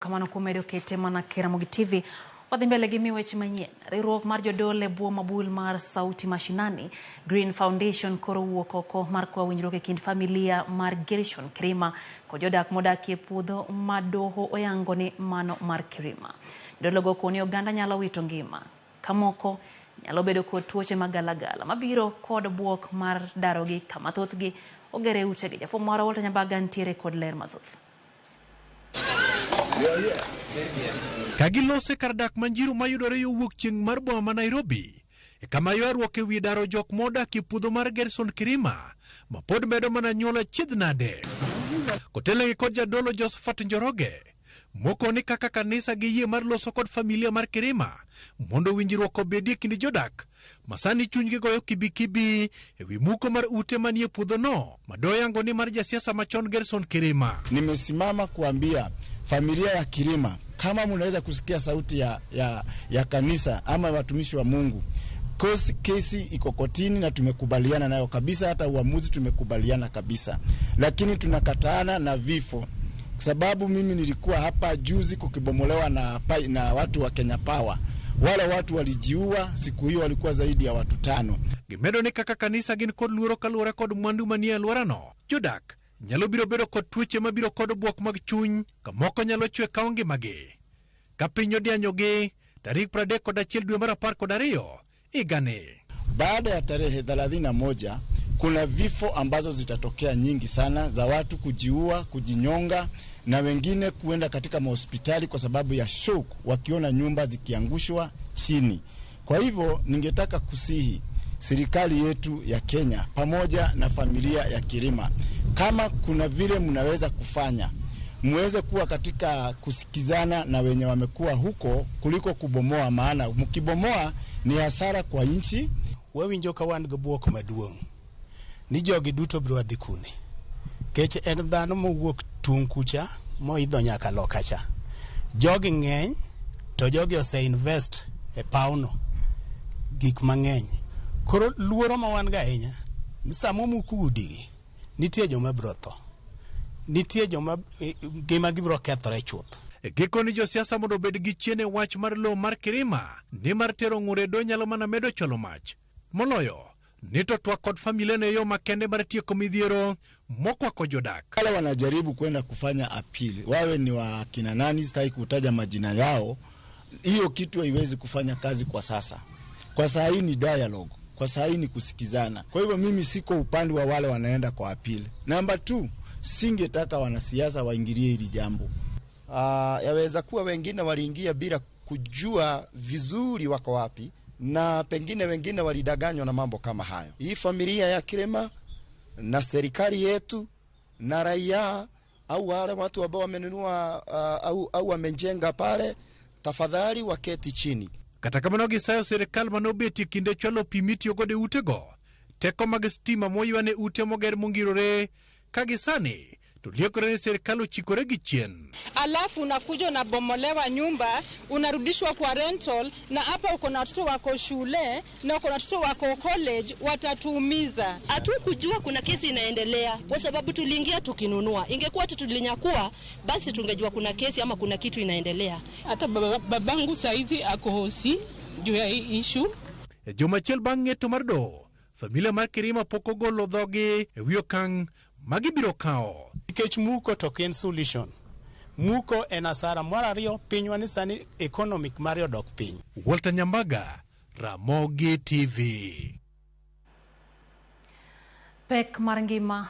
Kamano kumedo kete mana Keramogi TV wadhi mbele gi miweche manyien. Riwruok mar jodole buo mabul mar Sauti Mashinani Green Foundation koro wuok oko mar kwa winjruok e kind familia mar Gershon Kirima kod jodak modakie puodho madoho oyango ni mano mar Kirima. Jodolo go koni oganda nyalo wito ngima kamoko nyalo bedo kod tuoche magalagala mabiro kod buok mar darogi kama thothgi ogere utegi. Jafwambo mara Walter Nyambaga ntiere kod ler mathoth. Kagilose kardak manjiru mayudore yo wuok chieng' mar boma ma Nairobi kama ywaruok e wi daro jok modak e puodho mar Gershon Kirima ma pod medo mana nyuolo chiedh nade. Kotelo kod jadolo Josephat Njoroge moko ni kaka kanisa gi yie mar loso kod familia mar Kirima mondo winjruok obedie kind jodak masani chunygi goyo kibikibi e wi muko mar ute manie puodho no madoyango ni mar jasiasa machon Gershon Kirima. Nimesimama kuambia familia ya Kirima, kama mnaweza kusikia sauti ya kanisa ama watumishi wa Mungu, kesi iko kotini na tumekubaliana nayo kabisa, hata uamuzi tumekubaliana kabisa, lakini tunakataana na vifo. Kwa sababu mimi nilikuwa hapa juzi kukibomolewa na watu wa Kenya Power. Wala watu walijiua, siku hiyo walikuwa zaidi ya watu 5. Gimedo ni kaka kanisa gin kod luoro kaluwore kod mwandu manie alworano. Jodak nyalo biro bedo kod tuoche mabiro kod buok mag chuny kamoko nyalo chwe kao ngimagi. Ka piny odianyogi tarik 31 dwe mar 12 igani. Baada ya tarehe 31 kuna vifo ambazo zitatokea nyingi sana za watu kujiua, kujinyonga na wengine kuenda katika mahospitali kwa sababu ya shock wakiona nyumba zikiangushwa chini. Kwa hivyo ningetaka kusihi serikali yetu ya Kenya pamoja na familia ya Kirima, kama kuna vile mnaweza kufanya, muweze kuwa katika kusikizana na wenye wamekuwa huko kuliko kubomoa, maana mkibomoa ni hasara kwa nchi. Wawinjo ka wan gobuok maduong' ni jogi duto biro dhi kune kech en dhano mowuok tung kucha moidho nyaka lokacha. Jogi ng'eny to jogi ose invest e pauno gik mang'eny. Koro luoro ma wan ga ahinya ni samo mukudi nitie joma biro tho, nitie joma gima gibiro kethore chuth. Giko ni josiasa mondo bed gi chiene wach mar lo mar Kirima ni mar tero ng'ure do nyalo mana medo cholo mach moloyo ni to twak kod familia ne yo makende mar tieko midhiero mokwako jodak. Wale wanajaribu kwenda kufanya apili, wawe ni wa kina nani, sitaki kutaja majina yao, hiyo kitu haiwezi kufanya kazi kwa sasa. Kwa saa hii ni dialogue, kwa saa hii ni kusikizana. Kwa hivyo mimi siko upande wa wale wanaenda kwa apili. Number 2, singetaka wanasiasa waingilie hili jambo. Yaweza kuwa wengine waliingia bila kujua vizuri wako wapi, na pengine wengine walidanganywa na mambo kama hayo. Hii familia ya Kirima na serikali yetu na raia au wale watu ambao wamenunua au wamejenga pale, tafadhali waketi chini. Kata kamano gisayo serikal manobeti kinde chwalo pimiti ogode utego teko mag stima moywane ute moger mongirore kagisani tuliekore ni serikali ochikore gi chien. Alafu unakuja na bomolewa nyumba, unarudishwa kwa rental, na hapa uko na watoto wako shule na uko na watoto wako college, watatuumiza. Hatukujua kuna kesi inaendelea kwa sababu tuliingia tukinunua. Ingekuwa tulinyakua basi tungejua kuna kesi ama kuna kitu inaendelea. Hata babangu saizi ako hosi juu ya hii issue. Jomachel bang'e to mardo familia mar Kirima poko golo dhogi e wi okang' magibiro kao. Nikech muko to ken solution. Muko en asara. Mar ariyo pinywa ni sani economic mar odok piny. Walter Nyambaga, Ramogi TV. Pek mar ngima